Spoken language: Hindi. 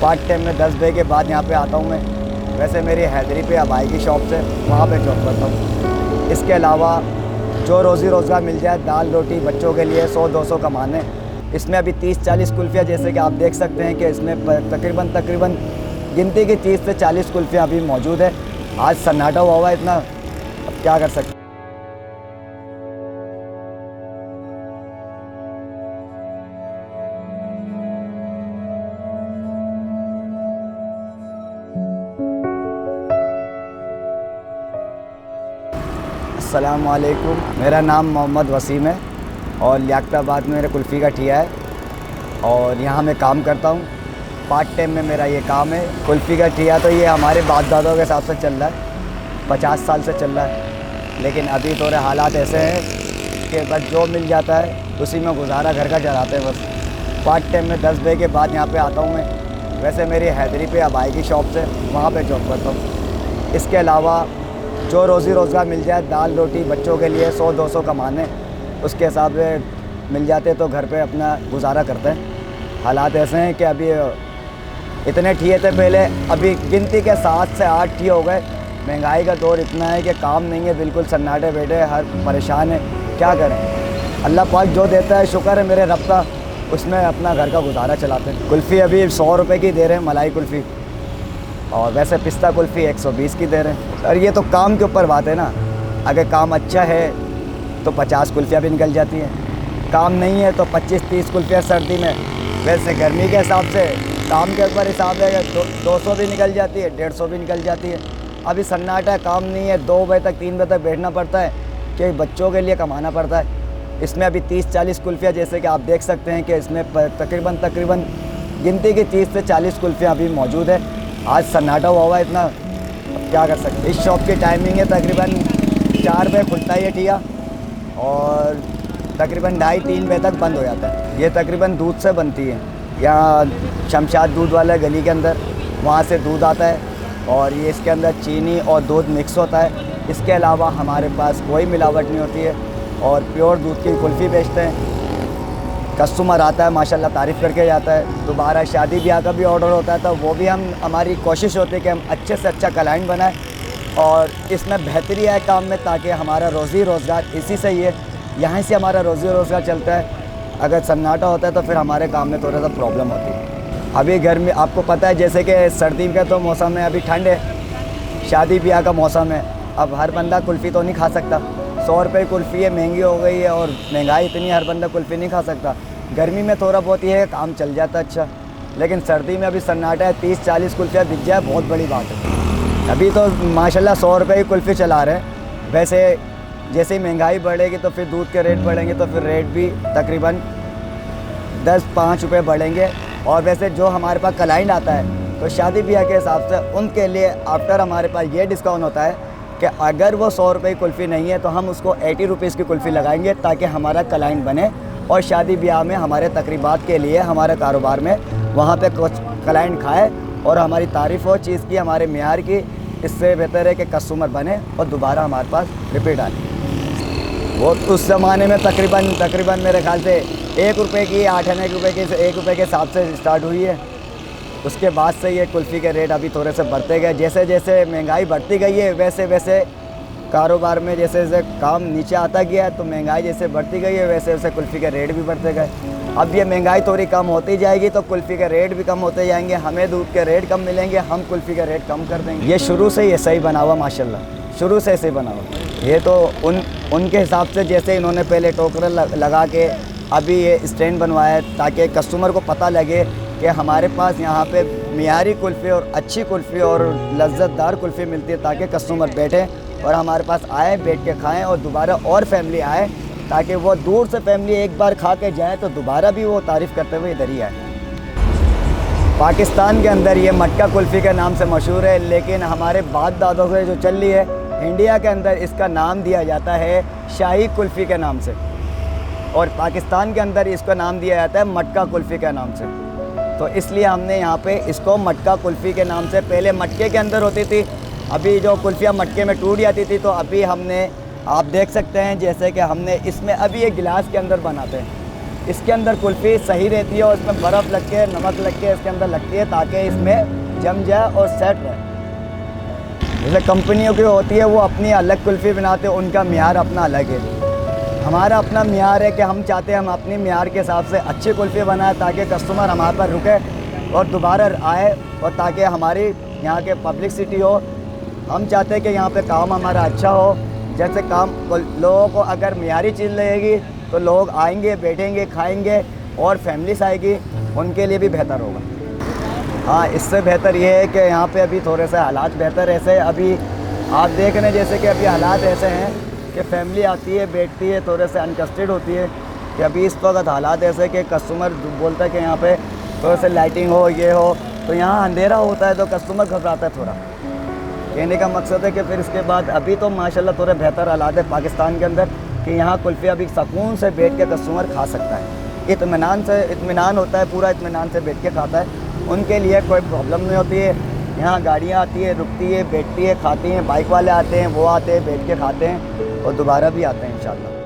पार्ट टाइम में 10 बजे के बाद यहाँ पे आता हूँ मैं। वैसे मेरी हैदरी पे अबाई की शॉप से वहाँ पे जॉब करता हूँ। इसके अलावा जो रोज़ी रोज़गार मिल जाए, दाल रोटी बच्चों के लिए 100-200 कमाने। इसमें अभी 30-40 कुल्फ़ियाँ जैसे कि आप देख सकते हैं कि इसमें तकरीबन गिनती की 30 से 40 कुल्फ़ियाँ अभी मौजूद है। आज सन्नाटा हुआ है इतना, अब क्या कर सकते। अस्सलाम वालेकुम, मेरा नाम मोहम्मद वसीम है और लियाकताबाद में मेरा कुल्फ़ी का ठिया है और यहाँ मैं काम करता हूँ। पार्ट टाइम में मेरा ये काम है। कुल्फ़ी का ठिया तो ये हमारे बाप दादों के हिसाब से चल रहा है, 50 साल से चल रहा है। लेकिन अभी थोड़े हालात ऐसे हैं कि बस जो मिल जाता है उसी में गुजारा घर का चलाते हैं बस। पार्ट टाइम में 10 बजे के बाद यहाँ पे आता हूँ मैं। वैसे मेरी हैदरी पे अबाई की शॉप से वहाँ पे जॉब करता हूँ। इसके अलावा जो रोज़ी रोज़गार मिल जाए, दाल रोटी बच्चों के लिए 100-200 कमाने, उसके हिसाब से मिल जाते तो घर पे अपना गुजारा करते हैं। हालात ऐसे हैं कि अभी इतने ठिए थे पहले, अभी गिनती के 7 से 8 ठिए हो गए। महंगाई का दौर इतना है कि काम नहीं है, बिल्कुल सन्नाटे बैठे, हर परेशान है। क्या करें, अल्लाह पाक जो देता है शुक्र है मेरे रब का, उसमें अपना घर का गुजारा चलाते हैं। कुल्फ़ी अभी 100 रुपये की दे रहे हैं, मलाई कुल्फ़ी, और वैसे पिस्ता कुल्फ़ी 120 की दे रहे हैं। और ये तो काम के ऊपर बात है ना, अगर काम अच्छा है तो 50 कुल्फ़ियाँ भी निकल जाती हैं, काम नहीं है तो 25-30 कुल्फ़ियाँ सर्दी में। वैसे गर्मी के हिसाब से काम के ऊपर हिसाब है, 200 भी निकल जाती है, 150 भी निकल जाती है। अभी सन्नाटा, काम नहीं है, 2 बजे तक 3 बजे तक बैठना पड़ता है कि बच्चों के लिए कमाना पड़ता है। इसमें अभी 30-40 कुल्फ़ियाँ जैसे कि आप देख सकते हैं कि इसमें तकरीबन गिनती की 30 से 40 कुल्फ़ियाँ अभी मौजूद है। आज सन्नाटा हुआ है इतना, अब क्या कर सकते। इस शॉप की टाइमिंग है तकरीबन 4 बजे खुलता है ये ठिया और तकरीबन 2:30-3 बजे तक बंद हो जाता है। ये तकरीबन दूध से बनती है, यहाँ शमशाद दूध वाला गली के अंदर, वहाँ से दूध आता है और ये इसके अंदर चीनी और दूध मिक्स होता है। इसके अलावा हमारे पास कोई मिलावट नहीं होती है और प्योर दूध की कुल्फ़ी बेचते हैं। कस्टमर आता है माशाल्लाह तारीफ़ करके जाता है। दोबारा शादी ब्याह का भी ऑर्डर होता है तो वो भी हमारी कोशिश होती है कि हम अच्छे से अच्छा क्लाइंट बनाएं और इसमें बेहतरी आए काम में, ताकि हमारा रोज़ी रोज़गार इसी से ही है, यहाँ से हमारा रोज़ी रोज़गार चलता है। अगर सन्नाटा होता है तो फिर हमारे काम में थोड़ा सा प्रॉब्लम होती है। अभी गर्मी आपको पता है, जैसे कि सर्दी का तो मौसम है, अभी ठंड है, शादी ब्याह का मौसम है। अब हर बंदा कुल्फ़ी तो नहीं खा सकता, 100 रुपये कुल्फ़ी है, महंगी हो गई है और महंगाई इतनी, हर बंदा कुल्फ़ी नहीं खा सकता। गर्मी में थोड़ा बहुत ही है, काम चल जाता है अच्छा, लेकिन सर्दी में अभी सन्नाटा है, 30-40 कुल्फ़ियाँ बिक जाए बहुत बड़ी बात है। अभी तो माशाल्लाह 100 रुपये की कुल्फ़ी चला रहे हैं। वैसे जैसे ही महंगाई बढ़ेगी तो फिर दूध के रेट बढ़ेंगे तो फिर रेट भी तकरीबन 10-5 रुपये बढ़ेंगे। और वैसे जो हमारे पास क्लाइंट आता है तो शादी ब्याह के हिसाब से उनके लिए आफ्टर हमारे पास ये डिस्काउंट होता है कि अगर वो 100 रुपये की कुल्फ़ी नहीं है तो हम उसको 80 रुपीज़ की कुल्फ़ी लगाएंगे, ताकि हमारा क्लाइंट बने और शादी ब्याह में हमारे तकरीबात के लिए हमारे कारोबार में वहाँ पे कुछ क्लाइंट खाए और हमारी तारीफ़ हो चीज़ की, हमारे मेयार की। इससे बेहतर है कि कस्टमर बने और दोबारा हमारे पास रिपीट आए। वो उस ज़माने में तकरीबन मेरे ख्याल से 1 रुपये की, 8 रुपये की, 1 रुपये के हिसाब से स्टार्ट हुई है। उसके बाद से ये कुल्फ़ी के रेट अभी थोड़े से बढ़ते गए। जैसे जैसे महंगाई बढ़ती गई है वैसे वैसे कारोबार में जैसे जैसे काम नीचे आता गया है, तो महंगाई जैसे बढ़ती गई है वैसे वैसे कुल्फ़ी के रेट भी बढ़ते गए। अब ये महंगाई थोड़ी कम होती जाएगी तो कुल्फ़ी के रेट भी कम होते जाएंगे, हमें दूध के रेट कम मिलेंगे, हम कुल्फ़ी के रेट कम कर देंगे। ये शुरू से ही ऐसा ही बना हुआ माशाल्लाह, शुरू से ऐसे ही बना हुआ। ये तो उनके हिसाब से जैसे इन्होंने पहले टोकरा लगा के अभी ये स्टैंड बनवाया है, ताकि कस्टमर को पता लगे कि हमारे पास यहाँ पे मियारी कुल्फ़ी और अच्छी कुल्फ़ी और लज्जतदार कुल्फ़ी मिलती है, ताकि कस्टमर बैठे और हमारे पास आए, बैठ के खाएं और दोबारा और फैमिली आए, ताकि वो दूर से फैमिली एक बार खा के जाए तो दोबारा भी वो तारीफ़ करते हुए इधर ही आए। पाकिस्तान के अंदर ये मटका कुल्फ़ी के नाम से मशहूर है, लेकिन हमारे बाप दादों से जो चल रही है, इंडिया के अंदर इसका नाम दिया जाता है शाही कुल्फ़ी के नाम से, और पाकिस्तान के अंदर इसका नाम दिया जाता है मटका कुल्फ़ी के नाम से। तो इसलिए हमने यहाँ पे इसको मटका कुल्फ़ी के नाम से, पहले मटके के अंदर होती थी, अभी जो कुल्फ़ियाँ मटके में टूट जाती थी, तो अभी हमने, आप देख सकते हैं जैसे कि हमने इसमें अभी एक गिलास के अंदर बनाते हैं, इसके अंदर कुल्फ़ी सही रहती है और इसमें बर्फ़ लग के, नमक लग के इसके अंदर लगती है ताकि इसमें जम जाए और सेट रहे। जैसे कंपनियों की होती है वो अपनी अलग कुल्फ़ी बनाते हैं, उनका मियार अपना अलग है। हमारा अपना मियार है कि हम चाहते हैं हम अपनी मियार के हिसाब से अच्छी कुल्फ़ी बनाएं ताकि कस्टमर हमारे पर रुके और दोबारा आए और ताकि हमारी यहाँ के पब्लिसिटी हो। हम चाहते हैं कि यहाँ पे काम हमारा अच्छा हो। जैसे काम लोगों को अगर मियारी चीज़ लगेगी तो लोग आएंगे, बैठेंगे, खाएंगे और फैमिलीस आएगी, उनके लिए भी बेहतर होगा। हाँ, इससे बेहतर ये है कि यहाँ पे अभी थोड़े से हालात बेहतर ऐसे अभी आप देख रहे हैं जैसे कि अभी हालात ऐसे हैं कि फैमिली आती है, बैठती है, थोड़े से अनकस्टेड होती है कि अभी इस वक्त हालात ऐसे कि कस्टमर बोलता है कि यहाँ पे थोड़ा सा लाइटिंग हो, ये हो, तो यहाँ अंधेरा होता है तो कस्टमर घबराता है थोड़ा। कहने का मकसद है कि फिर इसके बाद अभी तो माशाल्लाह थोड़े बेहतर हालात है पाकिस्तान के अंदर कि यहाँ कुल्फ़ी अभी सुकून से बैठ के कस्टमर खा सकता है, इत्मीनान होता है, पूरा इत्मीनान से बैठ के खाता है। उनके लिए कोई प्रॉब्लम नहीं होती है। यहाँ गाड़ियाँ आती है, रुकती है, बैठती है, खाती हैं, बाइक वाले आते हैं, वो आते हैं, बैठ के खाते हैं और दोबारा भी आते हैं इंशाल्लाह।